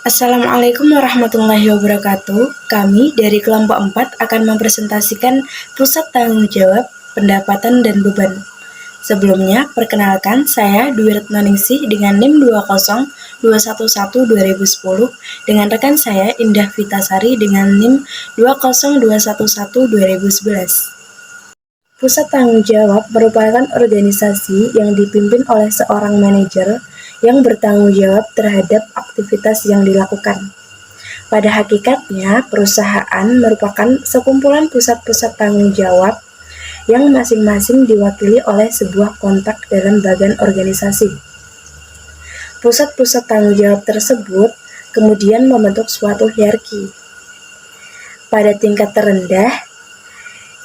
Assalamualaikum warahmatullahi wabarakatuh. Kami dari kelompok 4 akan mempresentasikan pusat tanggung jawab, pendapatan, dan beban. Sebelumnya, perkenalkan saya Dwi Retnoningsih dengan NIM 20211-2010 dengan rekan saya Indah Vitasari dengan NIM 20211-2011. Pusat tanggung jawab merupakan organisasi yang dipimpin oleh seorang manajer yang bertanggung jawab terhadap aktivitas yang dilakukan. Pada hakikatnya, perusahaan merupakan sekumpulan pusat-pusat tanggung jawab yang masing-masing diwakili oleh sebuah kontak dalam badan organisasi. Pusat-pusat tanggung jawab tersebut kemudian membentuk suatu hierarki. Pada tingkat terendah,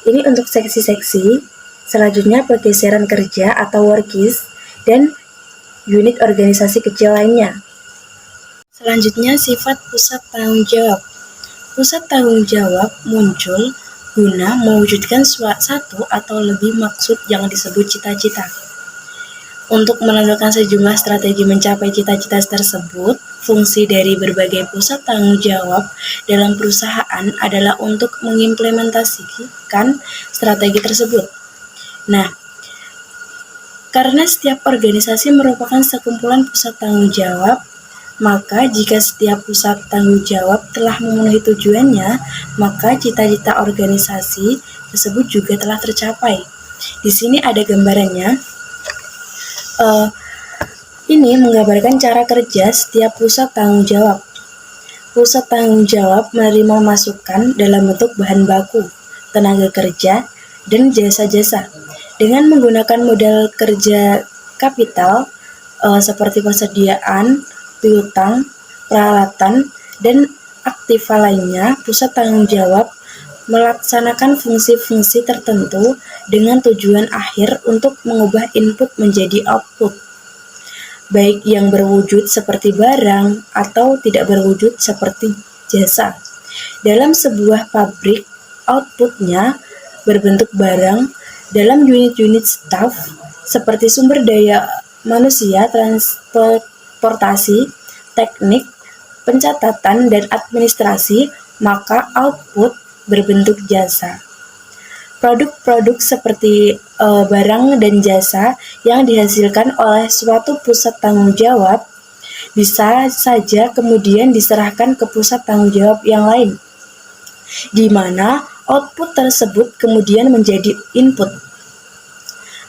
ini untuk seksi-seksi, selanjutnya pergeseran kerja atau workies, dan unit organisasi kecil lainnya. Selanjutnya, sifat pusat tanggung jawab. Pusat tanggung jawab muncul guna mewujudkan satu atau lebih maksud yang disebut cita-cita. Untuk menentukan sejumlah strategi mencapai cita-cita tersebut, fungsi dari berbagai pusat tanggung jawab dalam perusahaan adalah untuk mengimplementasikan strategi tersebut. Nah, karena setiap organisasi merupakan sekumpulan pusat tanggung jawab, maka jika setiap pusat tanggung jawab telah memenuhi tujuannya, maka cita-cita organisasi tersebut juga telah tercapai. Di sini ada gambarannya. Ini menggambarkan cara kerja setiap pusat tanggung jawab. Pusat tanggung jawab menerima masukan dalam bentuk bahan baku, tenaga kerja, dan jasa-jasa. Dengan menggunakan modal kerja kapital seperti persediaan, piutang, peralatan, dan aktiva lainnya, pusat tanggung jawab melaksanakan fungsi-fungsi tertentu dengan tujuan akhir untuk mengubah input menjadi output, baik yang berwujud seperti barang atau tidak berwujud seperti jasa. Dalam sebuah pabrik, outputnya berbentuk barang dalam unit-unit staf seperti sumber daya manusia, transportasi, teknik, pencatatan, dan administrasi, maka output berbentuk jasa. Produk-produk seperti barang dan jasa yang dihasilkan oleh suatu pusat tanggung jawab bisa saja kemudian diserahkan ke pusat tanggung jawab yang lain, di mana output tersebut kemudian menjadi input,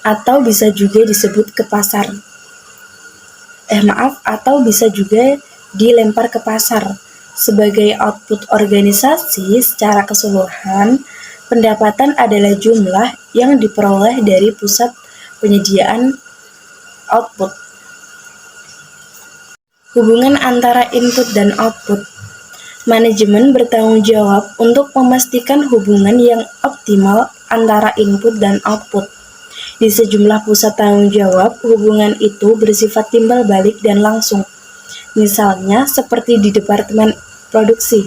atau bisa juga disebut ke pasar. Atau bisa juga dilempar ke pasar. Sebagai output organisasi secara keseluruhan, pendapatan adalah jumlah yang diperoleh dari pusat penyediaan output. Hubungan antara input dan output. Manajemen bertanggung jawab untuk memastikan hubungan yang optimal antara input dan output. Di sejumlah pusat tanggung jawab, hubungan itu bersifat timbal balik dan langsung. Misalnya seperti di departemen produksi,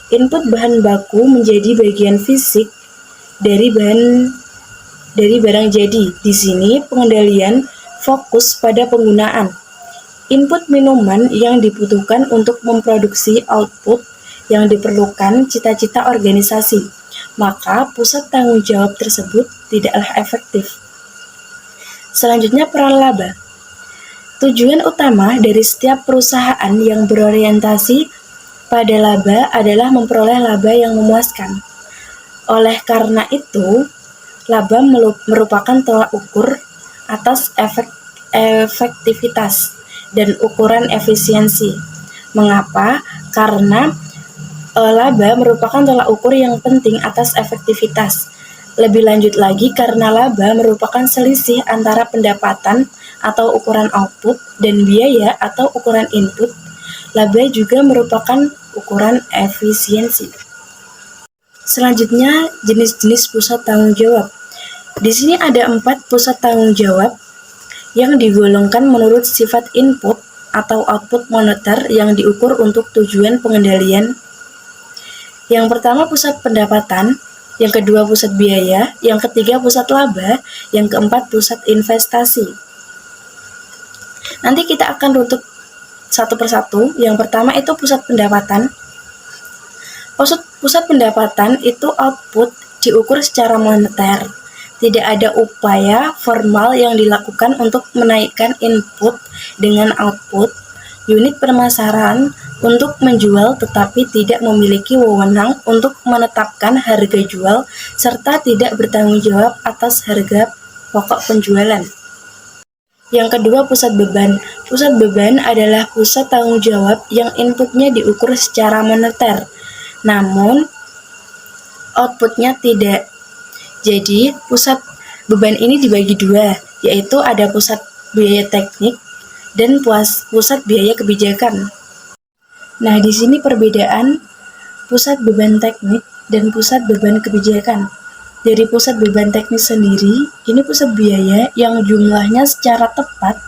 input bahan baku menjadi bagian fisik dari barang jadi. Di sini pengendalian fokus pada penggunaan. Input minuman yang dibutuhkan untuk memproduksi output yang diperlukan cita-cita organisasi, maka pusat tanggung jawab tersebut tidaklah efektif. Selanjutnya, peran laba. Tujuan utama dari setiap perusahaan yang berorientasi pada laba adalah memperoleh laba yang memuaskan. Oleh karena itu, laba merupakan tolak ukur atas efektivitas dan ukuran efisiensi. Mengapa? Karena laba merupakan tolak ukur yang penting atas efektivitas. Lebih lanjut lagi, karena laba merupakan selisih antara pendapatan atau ukuran output dan biaya atau ukuran input, laba juga merupakan ukuran efisiensi. Selanjutnya, jenis-jenis pusat tanggung jawab. Di sini ada 4 pusat tanggung jawab yang digolongkan menurut sifat input atau output moneter yang diukur untuk tujuan pengendalian. Yang pertama, pusat pendapatan. Yang kedua, pusat biaya. Yang ketiga, pusat laba. Yang keempat, pusat investasi. Nanti kita akan satu persatu. Yang pertama itu pusat pendapatan. Pusat pendapatan itu output diukur secara moneter. Tidak ada upaya formal yang dilakukan untuk menaikkan input dengan output. Unit pemasaran untuk menjual tetapi tidak memiliki wewenang untuk menetapkan harga jual serta tidak bertanggung jawab atas harga pokok penjualan. Yang kedua, pusat beban. Pusat beban adalah pusat tanggung jawab yang inputnya diukur secara moneter, namun outputnya tidak. Jadi, pusat beban ini dibagi dua, yaitu ada pusat biaya teknik dan pusat biaya kebijakan. Nah, di sini perbedaan pusat beban teknik dan pusat beban kebijakan. Dari pusat beban teknik sendiri, ini pusat biaya yang jumlahnya secara tepat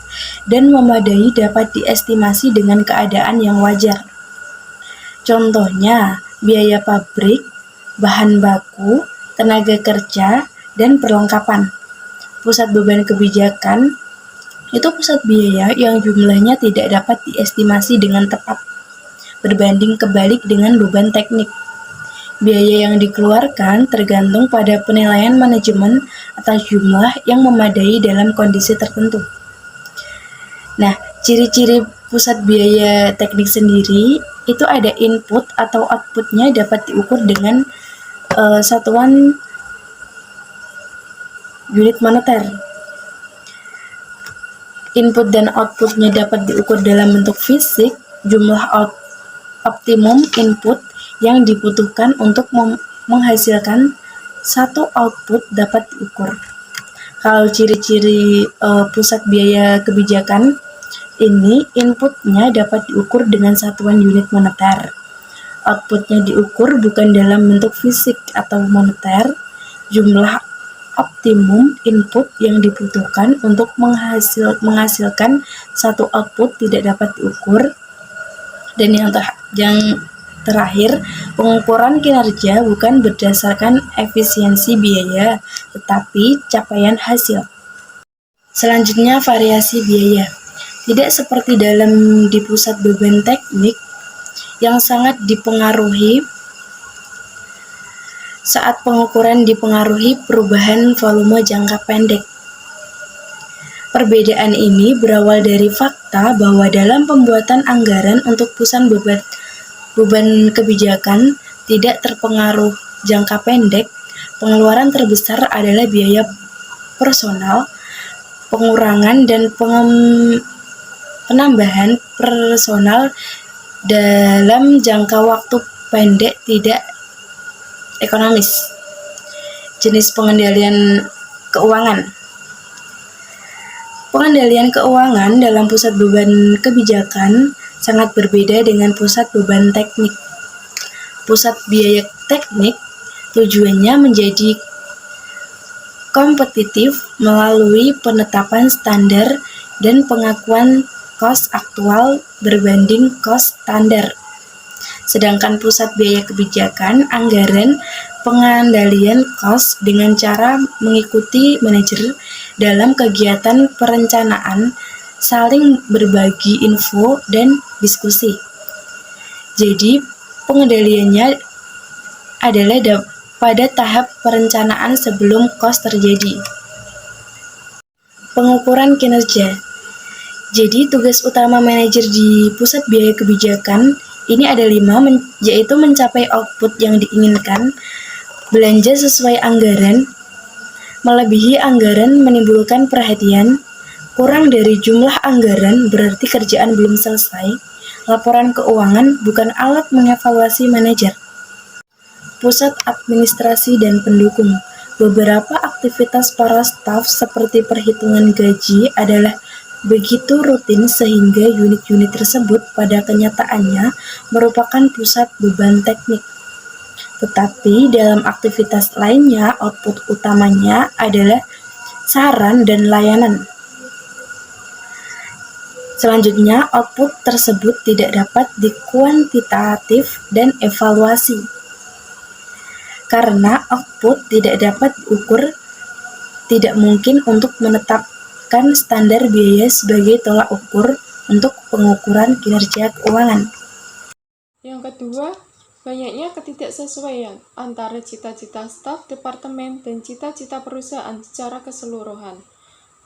dan memadai dapat diestimasi dengan keadaan yang wajar. Contohnya, biaya pabrik, bahan baku, tenaga kerja, dan perlengkapan. Pusat beban kebijakan itu pusat biaya yang jumlahnya tidak dapat diestimasi dengan tepat, berbanding kebalik dengan beban teknik. Biaya yang dikeluarkan tergantung pada penilaian manajemen atas jumlah yang memadai dalam kondisi tertentu. Nah, ciri-ciri pusat biaya teknik sendiri itu ada input atau outputnya dapat diukur dengan satuan unit moneter. Input dan outputnya dapat diukur dalam bentuk fisik, jumlah optimum input yang dibutuhkan untuk menghasilkan satu output dapat diukur. Kalau ciri-ciri pusat biaya kebijakan ini, inputnya dapat diukur dengan satuan unit moneter. Outputnya diukur bukan dalam bentuk fisik atau moneter. Jumlah optimum input yang dibutuhkan untuk menghasilkan satu output tidak dapat diukur. Dan yang terakhir, pengukuran kinerja bukan berdasarkan efisiensi biaya, tetapi capaian hasil. Selanjutnya, variasi biaya. Tidak seperti di pusat beban teknik yang sangat dipengaruhi saat pengukuran dipengaruhi perubahan volume jangka pendek. Perbedaan ini berawal dari fakta bahwa dalam pembuatan anggaran untuk pusat beban kebijakan tidak terpengaruh jangka pendek, pengeluaran terbesar adalah biaya personal, pengurangan dan penambahan personal dalam jangka waktu pendek tidak ekonomis. Jenis pengendalian keuangan. Pengendalian keuangan dalam pusat beban kebijakan sangat berbeda dengan pusat beban teknik. Pusat biaya teknik tujuannya menjadi kompetitif melalui penetapan standar dan pengakuan kos aktual berbanding kos standar. Sedangkan pusat biaya kebijakan anggaran pengendalian kos dengan cara mengikuti manajer dalam kegiatan perencanaan, saling berbagi info dan diskusi. Jadi, pengendaliannya adalah pada tahap perencanaan sebelum kos terjadi. Pengukuran kinerja. Jadi, tugas utama manajer di pusat biaya kebijakan ini ada 5, yaitu mencapai output yang diinginkan, belanja sesuai anggaran, melebihi anggaran menimbulkan perhatian, kurang dari jumlah anggaran berarti kerjaan belum selesai, laporan keuangan bukan alat mengevaluasi manajer. Pusat administrasi dan pendukung. Beberapa aktivitas para staf seperti perhitungan gaji adalah begitu rutin sehingga unit-unit tersebut pada kenyataannya merupakan pusat beban teknik. Tetapi dalam aktivitas lainnya, output utamanya adalah saran dan layanan. Selanjutnya, output tersebut tidak dapat dikuantitatif dan evaluasi. Karena output tidak dapat diukur, tidak mungkin untuk menetapkan standar biaya sebagai tolak ukur untuk pengukuran kinerja keuangan. Yang kedua, banyaknya ketidaksesuaian antara cita-cita staf departemen dan cita-cita perusahaan secara keseluruhan.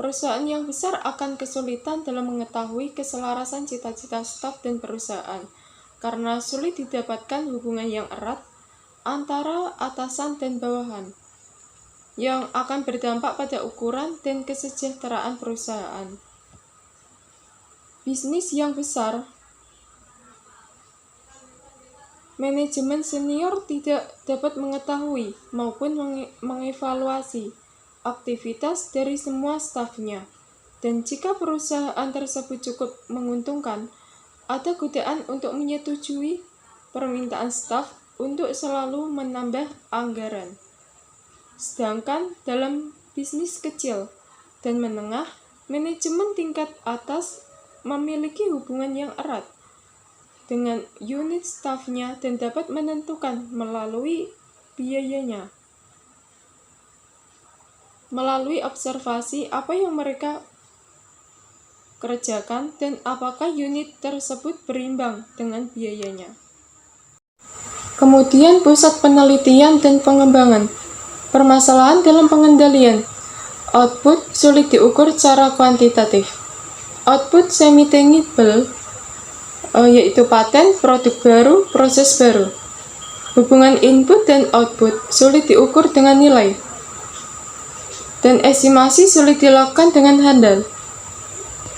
Perusahaan yang besar akan kesulitan dalam mengetahui keselarasan cita-cita staf dan perusahaan, karena sulit didapatkan hubungan yang erat antara atasan dan bawahan, yang akan berdampak pada ukuran dan kesejahteraan perusahaan. Bisnis yang besar, manajemen senior tidak dapat mengetahui maupun mengevaluasi aktivitas dari semua stafnya, dan jika perusahaan tersebut cukup menguntungkan, ada godaan untuk menyetujui permintaan staf untuk selalu menambah anggaran. Sedangkan dalam bisnis kecil dan menengah, manajemen tingkat atas memiliki hubungan yang erat dengan unit stafnya dan dapat menentukan melalui biayanya, melalui observasi apa yang mereka kerjakan dan apakah unit tersebut berimbang dengan biayanya. Kemudian pusat penelitian dan pengembangan. Permasalahan dalam pengendalian. Output sulit diukur secara kuantitatif. Output semi-tangible yaitu paten, produk baru, proses baru. Hubungan input dan output sulit diukur dengan nilai, dan estimasi sulit dilakukan dengan handal.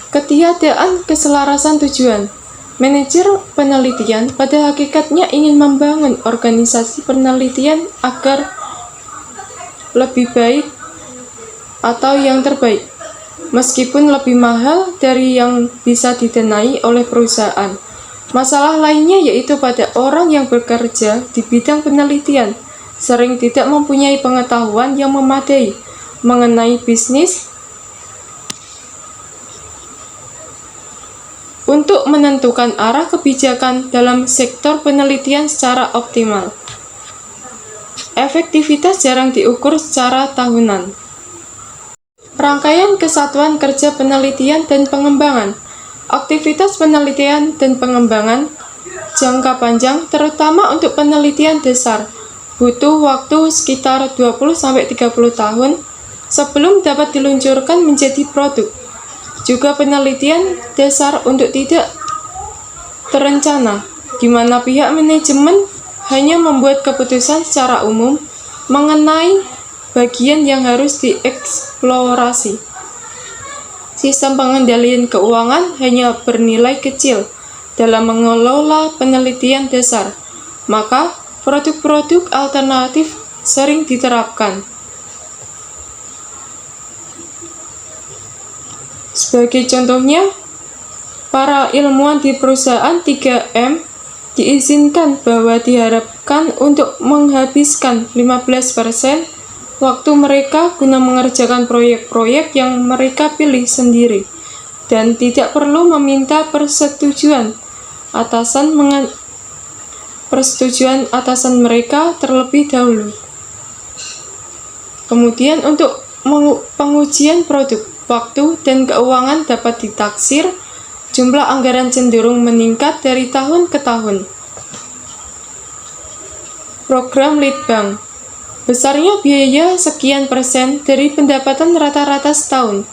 Ketiadaan keselarasan tujuan. Manajer penelitian pada hakikatnya ingin membangun organisasi penelitian agar lebih baik atau yang terbaik, meskipun lebih mahal dari yang bisa didanai oleh perusahaan. Masalah lainnya yaitu pada orang yang bekerja di bidang penelitian sering tidak mempunyai pengetahuan yang memadai mengenai bisnis untuk menentukan arah kebijakan dalam sektor penelitian secara optimal. Efektivitas jarang diukur secara tahunan. Rangkaian kesatuan kerja penelitian dan pengembangan. Aktivitas penelitian dan pengembangan jangka panjang, terutama untuk penelitian dasar, butuh waktu sekitar 20-30 tahun sebelum dapat diluncurkan menjadi produk. Juga penelitian dasar untuk tidak terencana, di mana pihak manajemen hanya membuat keputusan secara umum mengenai bagian yang harus dieksplorasi. Sistem pengendalian keuangan hanya bernilai kecil dalam mengelola penelitian dasar, maka produk-produk alternatif sering diterapkan. Sebagai contohnya, para ilmuwan di perusahaan 3M diizinkan bahwa diharapkan untuk menghabiskan 15% waktu mereka guna mengerjakan proyek-proyek yang mereka pilih sendiri dan tidak perlu meminta persetujuan atasan mereka terlebih dahulu. Kemudian untuk pengujian produk, waktu dan keuangan dapat ditaksir, jumlah anggaran cenderung meningkat dari tahun ke tahun. Program Leadbank. Besarnya biaya sekian persen dari pendapatan rata-rata setahun.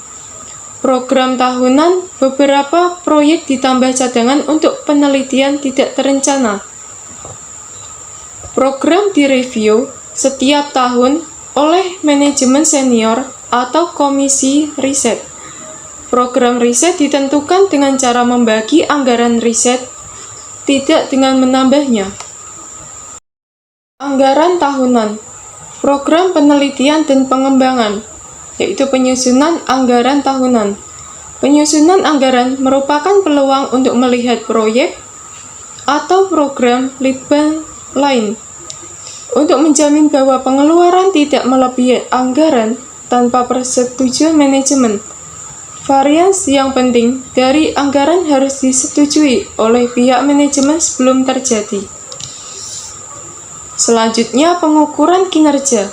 Program tahunan, beberapa proyek ditambah cadangan untuk penelitian tidak terencana. Program direview setiap tahun oleh manajemen senior atau komisi riset. Program riset ditentukan dengan cara membagi anggaran riset, tidak dengan menambahnya. Anggaran tahunan. Program penelitian dan pengembangan, yaitu penyusunan anggaran tahunan. Penyusunan anggaran merupakan peluang untuk melihat proyek atau program Leadbank lain, untuk menjamin bahwa pengeluaran tidak melebihi anggaran tanpa persetujuan manajemen. Variasi yang penting dari anggaran harus disetujui oleh pihak manajemen sebelum terjadi. Selanjutnya, pengukuran kinerja.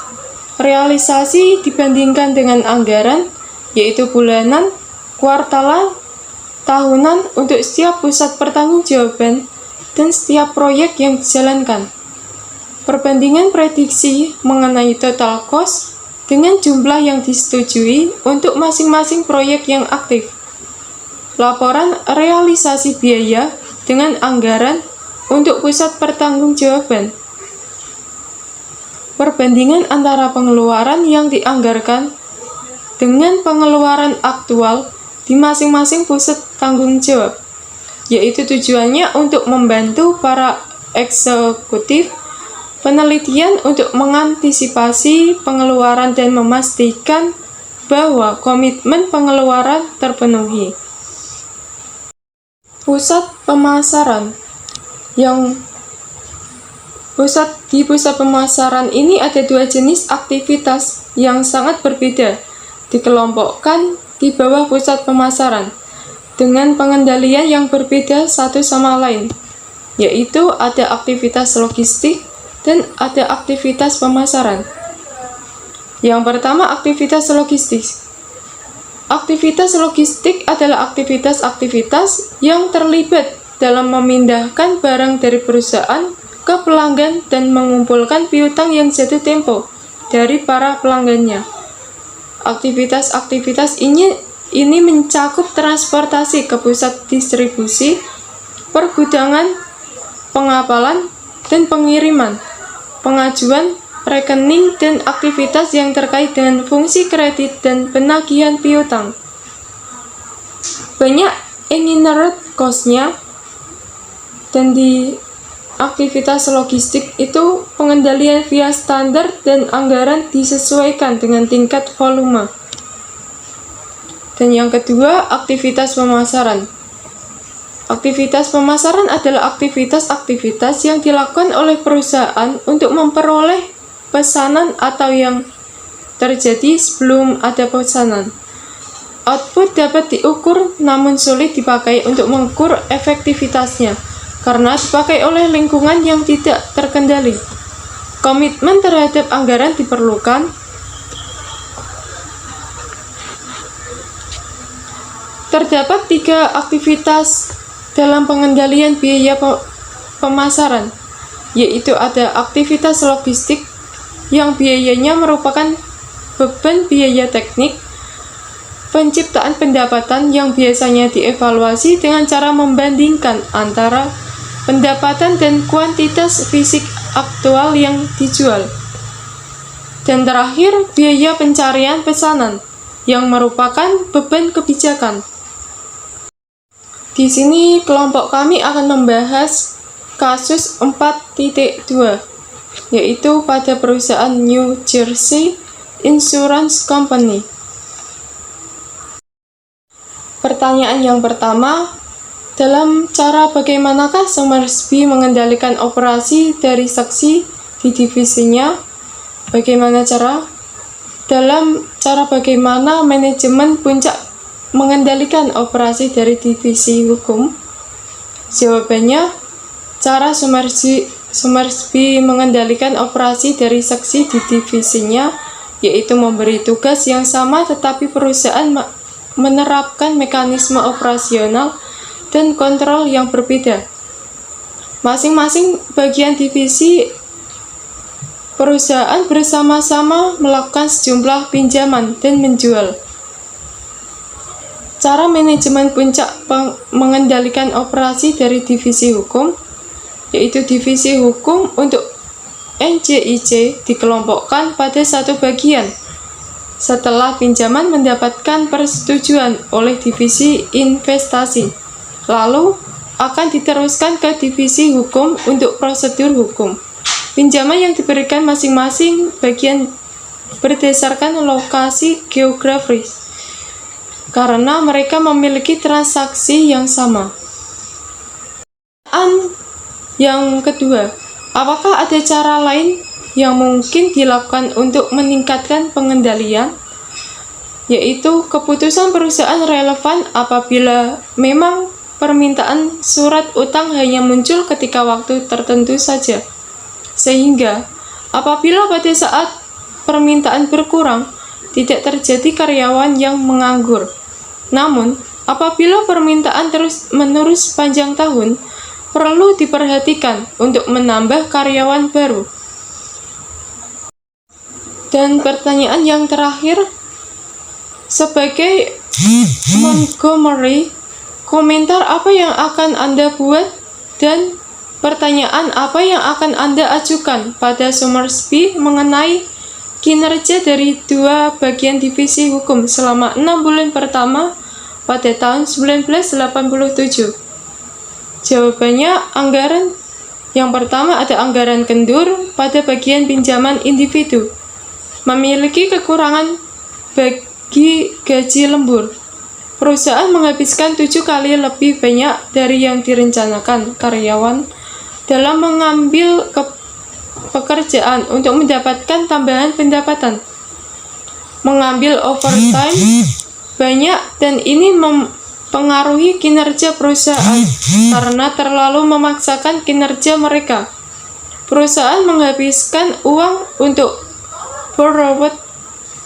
Realisasi dibandingkan dengan anggaran, yaitu bulanan, kuartalan, tahunan untuk setiap pusat pertanggungjawaban dan setiap proyek yang dijalankan. Perbandingan prediksi mengenai total cost dengan jumlah yang disetujui untuk masing-masing proyek yang aktif. Laporan realisasi biaya dengan anggaran untuk pusat pertanggungjawaban. Perbandingan antara pengeluaran yang dianggarkan dengan pengeluaran aktual di masing-masing pusat tanggung jawab, yaitu tujuannya untuk membantu para eksekutif penelitian untuk mengantisipasi pengeluaran dan memastikan bahwa komitmen pengeluaran terpenuhi. Pusat pemasaran di pusat pemasaran ini ada dua jenis aktivitas yang sangat berbeda, dikelompokkan di bawah pusat pemasaran dengan pengendalian yang berbeda satu sama lain, yaitu ada aktivitas logistik dan ada aktivitas pemasaran. Yang pertama, aktivitas logistik. Aktivitas logistik adalah aktivitas-aktivitas yang terlibat dalam memindahkan barang dari perusahaan ke pelanggan dan mengumpulkan piutang yang jatuh tempo dari para pelanggannya. Aktivitas-aktivitas ini mencakup transportasi ke pusat distribusi, pergudangan, pengapalan, dan pengiriman, pengajuan rekening, dan aktivitas yang terkait dengan fungsi kredit dan penagihan piutang. Banyak inherent cost-nya, dan di aktivitas logistik itu pengendalian via standar dan anggaran disesuaikan dengan tingkat volume. Dan yang kedua, aktivitas pemasaran. Aktivitas pemasaran adalah aktivitas-aktivitas yang dilakukan oleh perusahaan untuk memperoleh pesanan atau yang terjadi sebelum ada pesanan. Output dapat diukur namun sulit dipakai untuk mengukur efektivitasnya karena dipakai oleh lingkungan yang tidak terkendali. Komitmen terhadap anggaran diperlukan. Terdapat 3 aktivitas dalam pengendalian biaya pemasaran, yaitu ada aktivitas logistik yang biayanya merupakan beban biaya teknik, penciptaan pendapatan yang biasanya dievaluasi dengan cara membandingkan antara pendapatan dan kuantitas fisik aktual yang dijual, dan terakhir biaya pencarian pesanan yang merupakan beban kebijakan. Di sini kelompok kami akan membahas kasus 4.2, yaitu pada perusahaan New Jersey Insurance Company. Pertanyaan yang pertama, dalam cara bagaimanakah Somersby mengendalikan operasi dari saksi di divisinya? Dalam cara bagaimana manajemen puncak mengendalikan operasi dari divisi hukum? Jawabannya, cara Somersby mengendalikan operasi dari saksi di divisinya yaitu memberi tugas yang sama tetapi perusahaan menerapkan mekanisme operasional dan kontrol yang berbeda. Masing-masing bagian divisi perusahaan bersama-sama melakukan sejumlah pinjaman dan menjual. Cara manajemen puncak mengendalikan operasi dari divisi hukum, yaitu divisi hukum untuk NJIC dikelompokkan pada satu bagian. Setelah pinjaman mendapatkan persetujuan oleh divisi investasi, lalu akan diteruskan ke divisi hukum untuk prosedur hukum. Pinjaman yang diberikan masing-masing bagian berdasarkan lokasi geografis, karena mereka memiliki transaksi yang sama. Yang kedua, apakah ada cara lain yang mungkin dilakukan untuk meningkatkan pengendalian? Yaitu keputusan perusahaan relevan apabila memang permintaan surat utang hanya muncul ketika waktu tertentu saja. Sehingga apabila pada saat permintaan berkurang, tidak terjadi karyawan yang menganggur. Namun, Apabila permintaan terus-menerus sepanjang tahun, perlu diperhatikan untuk menambah karyawan baru. Dan pertanyaan yang terakhir, sebagai Montgomery, komentar apa yang akan Anda buat dan pertanyaan apa yang akan Anda ajukan pada Somersby mengenai kinerja dari dua bagian divisi hukum selama 6 bulan pertama pada tahun 1987? Jawabannya, anggaran yang pertama ada anggaran kendur pada bagian pinjaman individu, memiliki kekurangan bagi gaji lembur. Perusahaan menghabiskan 7 kali lebih banyak dari yang direncanakan karyawan dalam mengambil pekerjaan untuk mendapatkan tambahan pendapatan. Mengambil overtime banyak dan ini mempengaruhi kinerja perusahaan karena terlalu memaksakan kinerja mereka. Perusahaan menghabiskan uang untuk borrowed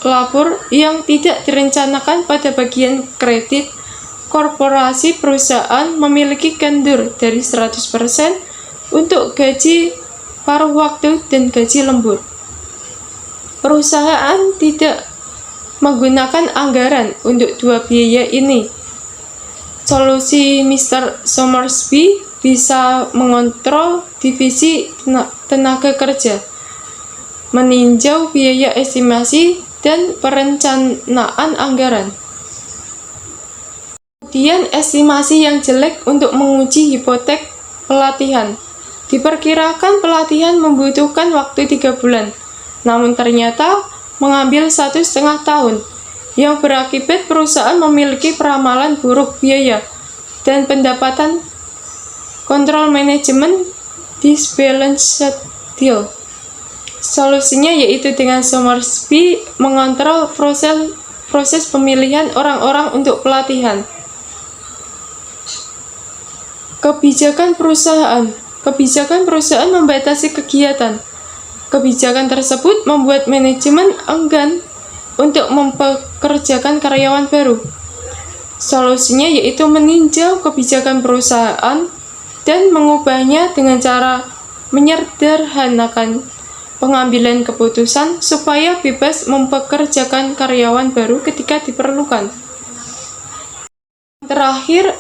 labor yang tidak direncanakan pada bagian kredit. Korporasi perusahaan memiliki kendur dari 100% untuk gaji paruh waktu dan gaji lembur. Perusahaan tidak menggunakan anggaran untuk dua biaya ini. Solusi Mr. Somersby bisa mengontrol divisi tenaga kerja, meninjau biaya estimasi dan perencanaan anggaran. Kemudian estimasi yang jelek untuk menguji hipotek pelatihan. Diperkirakan pelatihan membutuhkan waktu 3 bulan, namun ternyata mengambil 1,5 tahun, yang berakibat perusahaan memiliki peramalan buruk biaya dan pendapatan. Kontrol manajemen disbalanced deal. Solusinya yaitu dengan Somersby mengontrol proses pemilihan orang-orang untuk pelatihan. Kebijakan perusahaan membatasi kegiatan. Kebijakan tersebut membuat manajemen enggan untuk mempekerjakan karyawan baru. Solusinya yaitu meninjau kebijakan perusahaan dan mengubahnya dengan cara menyederhanakan pengambilan keputusan supaya bebas mempekerjakan karyawan baru ketika diperlukan. Terakhir,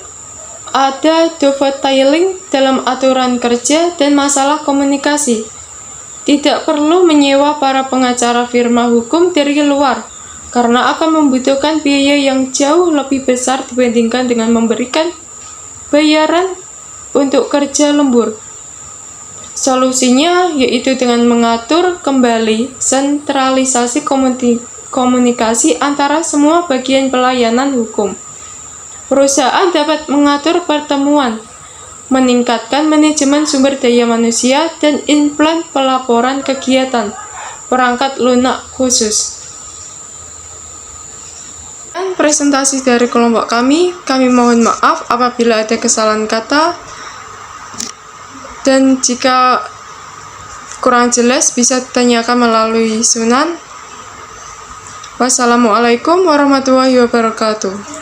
ada dovetailing dalam aturan kerja dan masalah komunikasi. Tidak perlu menyewa para pengacara firma hukum dari luar, karena akan membutuhkan biaya yang jauh lebih besar dibandingkan dengan memberikan bayaran untuk kerja lembur. Solusinya yaitu dengan mengatur kembali sentralisasi komunikasi antara semua bagian pelayanan hukum. Perusahaan dapat mengatur pertemuan, meningkatkan manajemen sumber daya manusia, dan implan pelaporan kegiatan, perangkat lunak khusus. Dan presentasi dari kelompok kami mohon maaf apabila ada kesalahan kata, dan jika kurang jelas bisa ditanyakan melalui Sunan. Wassalamualaikum warahmatullahi wabarakatuh.